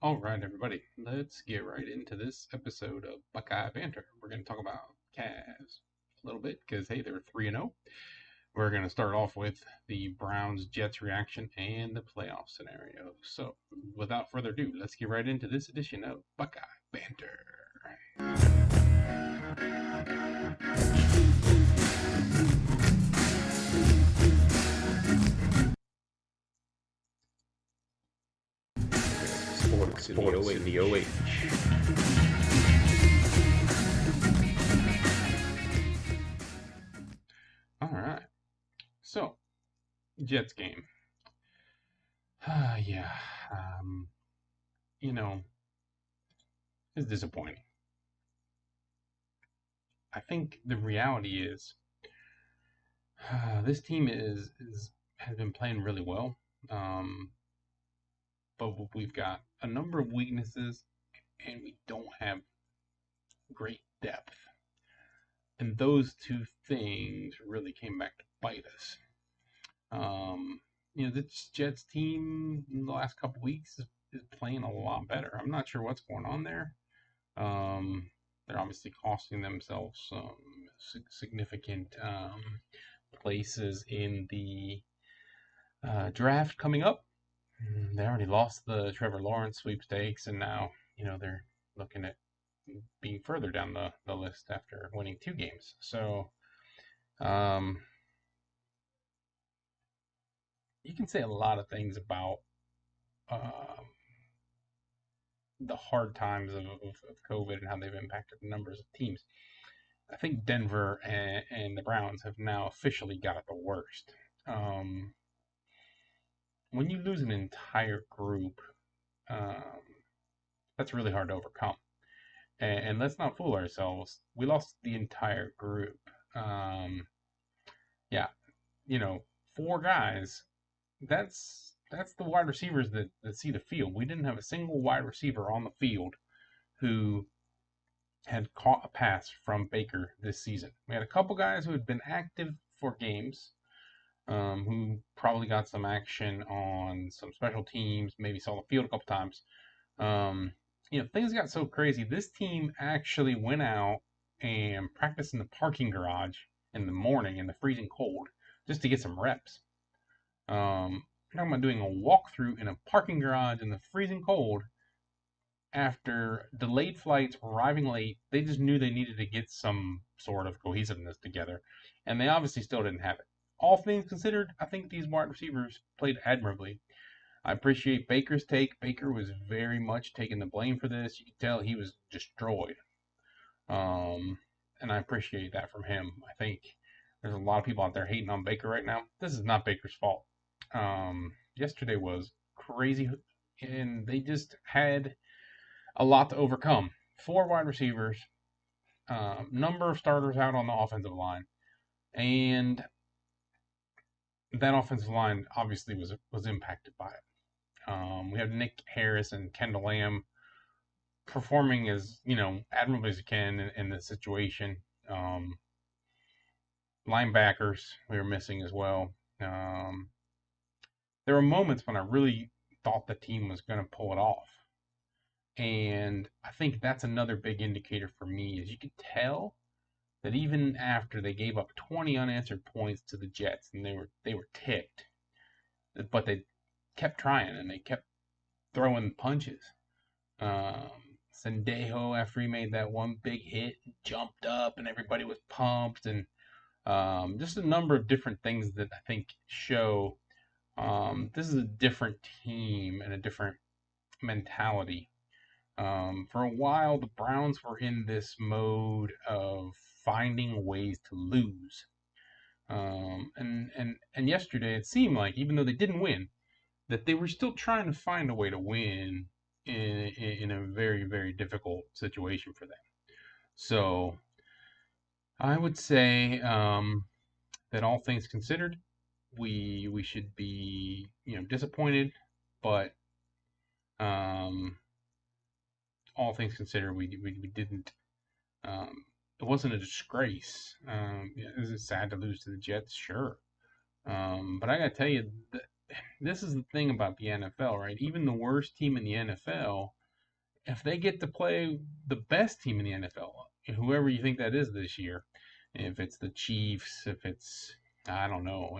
All right, everybody, let's get right into this episode of Buckeye Banter. We're going to talk about Cavs a little bit because, hey, they're 3 0. We're going to start off with the Browns Jets reaction and the playoff scenario. So, without further ado, let's get right into this edition of Buckeye Banter. Sports in the OH. All right, so Jets game. Yeah, um, you know, it's disappointing. I think the reality is this team has been playing really well, um, but we've got a number of weaknesses, and we don't have great depth. And those two things really came back to bite us. This Jets team in the last couple weeks is playing a lot better. I'm not sure what's going on there. They're obviously costing themselves some significant places in the draft coming up. They already lost the Trevor Lawrence sweepstakes, and now they're looking at being further down the list after winning 2 games. So um, you can say a lot of things about uh, the hard times of COVID and how they've impacted the numbers of teams. I think Denver and the Browns have now officially got it the worst. Um, when you lose an entire group, um, that's really hard to overcome. And let's not fool ourselves. We lost the entire group. Um, yeah, 4 guys. That's the wide receivers that see the field. We didn't have a single wide receiver on the field who had caught a pass from Baker this season. We had a couple guys who had been active for games, who probably got some action on some special teams, maybe saw the field a couple times. Um, things got so crazy. This team actually went out and practiced in the parking garage in the morning in the freezing cold just to get some reps. I'm talking about doing a walkthrough in a parking garage in the freezing cold after delayed flights, arriving late. They just knew they needed to get some sort of cohesiveness together, and they obviously still didn't have it. All things considered, I think these wide receivers played admirably. I appreciate Baker's take. Baker was very much taking the blame for this. You could tell he was destroyed. Um, and I appreciate that from him. I think there's a lot of people out there hating on Baker right now. This is not Baker's fault. Yesterday was crazy, and they just had a lot to overcome. 4 wide receivers, number of starters out on the offensive line, and that offensive line obviously was impacted by it. We have Nick Harris and Kendall Lamb performing as admirably as you can in this situation. Um, Linebackers we were missing as well. There were moments when I really thought the team was going to pull it off, and I think that's another big indicator for me is you could tell that even after they gave up 20 unanswered points to the Jets and they were ticked, but they kept trying and they kept throwing punches. Sendejo, after he made that one big hit, jumped up and everybody was pumped, and just a number of different things that I think show this is a different team and a different mentality. For a while, the Browns were in this mode of finding ways to lose. And yesterday, it seemed like, even though they didn't win, that they were still trying to find a way to win in a very, very difficult situation for them. So I would say that all things considered, we should be disappointed, but um, all things considered, we didn't. It wasn't a disgrace. Is it sad to lose to the Jets? Sure. But I gotta tell you, this is the thing about the NFL, right? Even the worst team in the NFL, if they get to play the best team in the NFL, whoever you think that is this year, if it's the Chiefs, if it's I don't know,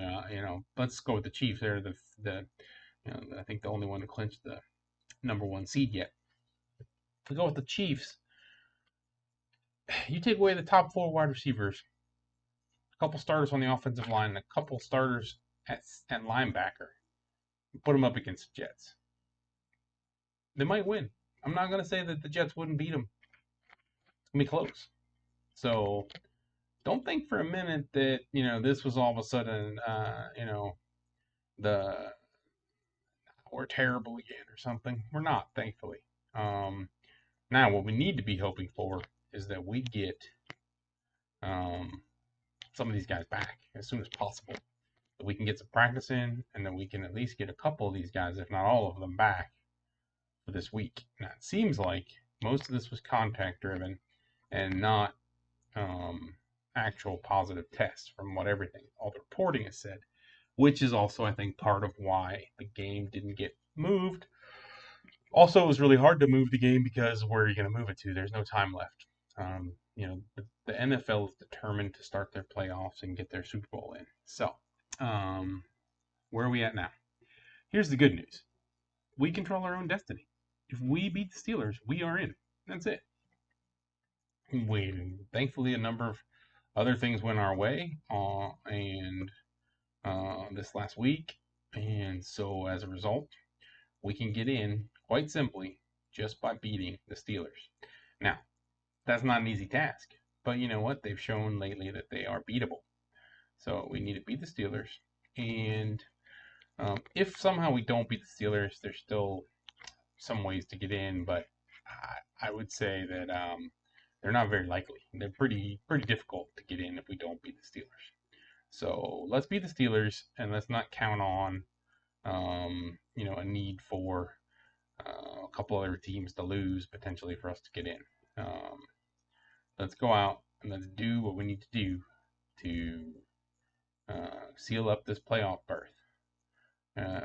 let's go with the Chiefs. They're the I think the only one to clinch the number one seed yet. If we go with the Chiefs, you take away the top 4 wide receivers, a couple starters on the offensive line, and a couple starters at linebacker, put them up against the Jets. They might win. I'm not going to say that the Jets wouldn't beat them. It's going to be close. So don't think for a minute that, this was all of a sudden, the we're terrible again or something. We're not, thankfully. Now, what we need to be hoping for is that we get some of these guys back as soon as possible. That we can get some practice in, and that we can at least get a couple of these guys, if not all of them, back for this week. Now, it seems like most of this was contact driven and not actual positive tests from what all the reporting has said, which is also, I think, part of why the game didn't get moved. Also, it was really hard to move the game because where are you going to move it to? There's no time left. The NFL is determined to start their playoffs and get their Super Bowl in. So, where are we at now? Here's the good news. We control our own destiny. If we beat the Steelers, we are in. That's it. Thankfully, a number of other things went our way, and this last week, and so as a result, we can get in quite simply just by beating the Steelers. Now, that's not an easy task, but you know what? They've shown lately that they are beatable. So we need to beat the Steelers, and if somehow we don't beat the Steelers, there's still some ways to get in, but I would say that they're not very likely. They're pretty difficult to get in if we don't beat the Steelers. So let's beat the Steelers, and let's not count on a need for a couple other teams to lose potentially for us to get in. Let's go out and let's do what we need to do to seal up this playoff berth.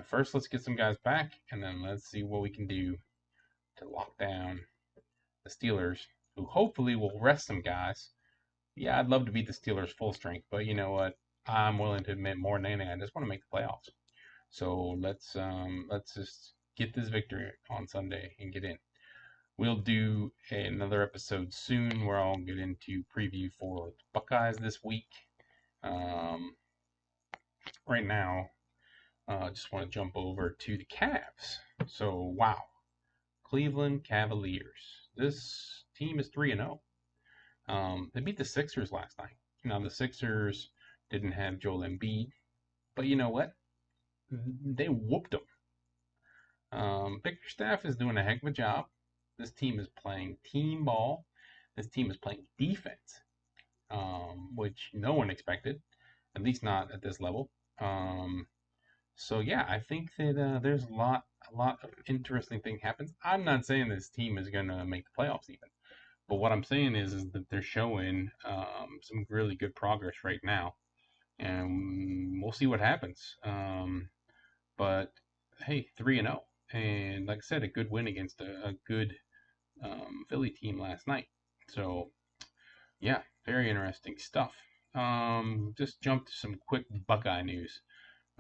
First, let's get some guys back, and then let's see what we can do to lock down the Steelers, who hopefully will rest some guys. Yeah, I'd love to beat the Steelers full strength, but you know what? I'm willing to admit more than anything, I just want to make the playoffs. So let's just get this victory on Sunday and get in. We'll do another episode soon where I'll get into preview for the Buckeyes this week. Right now, I just want to jump over to the Cavs. So, wow. Cleveland Cavaliers. This team is 3-0. They beat the Sixers last night. Now, the Sixers didn't have Joel Embiid, but you know what? They whooped them. Bickerstaff is doing a heck of a job. This team is playing team ball. This team is playing defense, which no one expected, at least not at this level. So yeah, I think that there's a lot of interesting thing happens. I'm not saying this team is gonna make the playoffs even, but what I'm saying is that they're showing some really good progress right now, and we'll see what happens. But hey, 3-0, and like I said, a good win against a good Philly team last night. So yeah, very interesting stuff. Just jump to some quick Buckeye news.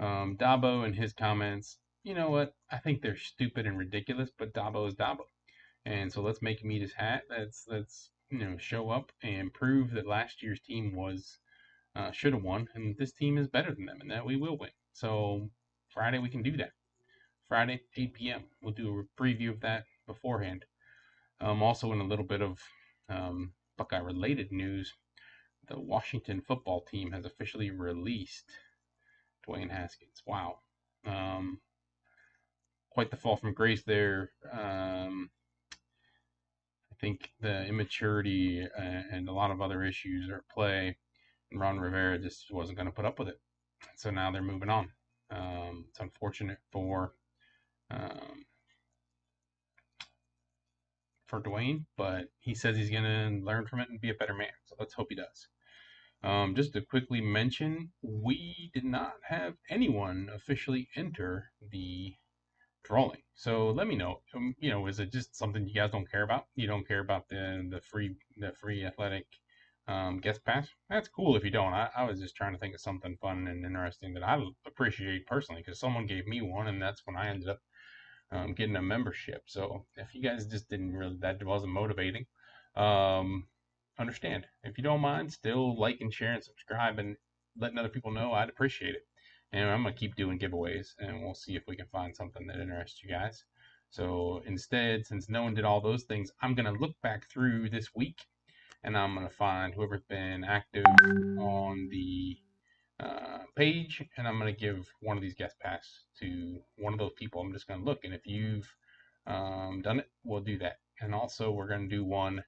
Dabo and his comments, you know what? I think they're stupid and ridiculous, but Dabo is Dabo. And so let's make him eat his hat. Let's show up and prove that last year's team should have won, and this team is better than them, and that we will win. So Friday we can do that. Friday, 8 p.m. We'll do a preview of that beforehand. Also, in a little bit of Buckeye-related news, the Washington football team has officially released Dwayne Haskins. Wow. Quite the fall from grace there. I think the immaturity and a lot of other issues are at play, and Ron Rivera just wasn't going to put up with it. So now they're moving on. It's unfortunate for Dwayne, but he says he's going to learn from it and be a better man. So let's hope he does. Just to quickly mention, we did not have anyone officially enter the drawing. So let me know. Is it just something you guys don't care about? You don't care about the free athletic guest pass? That's cool if you don't. I was just trying to think of something fun and interesting that I appreciate personally because someone gave me one, and that's when I ended up getting a membership. So if you guys just didn't really, that wasn't motivating. Um, Understand. If you don't mind, still like and share and subscribe and letting other people know, I'd appreciate it. And I'm gonna keep doing giveaways, and we'll see if we can find something that interests you guys. So instead, since no one did all those things, I'm gonna look back through this week, and I'm gonna find whoever's been active on the page, and I'm gonna give one of these guest pass to one of those people. I'm just gonna look, and if you've done it, we'll do that. And also, we're gonna do one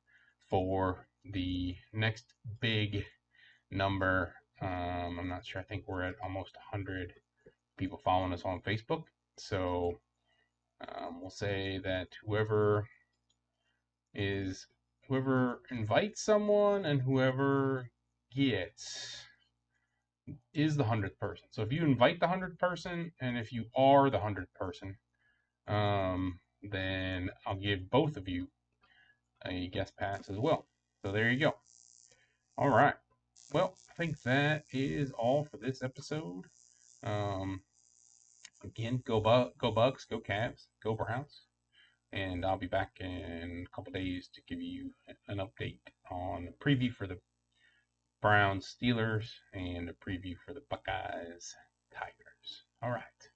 for the next big number. I'm not sure. I think we're at almost 100 people following us on Facebook. So we'll say that whoever invites someone and whoever gets is the 100th person. So if you invite the 100th person and if you are the 100th person, then I'll give both of you a guest pass as well. So there you go. All right. Well, I think that is all for this episode. Again, go Bucks, go Cavs, go Browns, and I'll be back in a couple days to give you an update on the preview for the Browns Steelers and a preview for the Buckeyes Tigers. All right.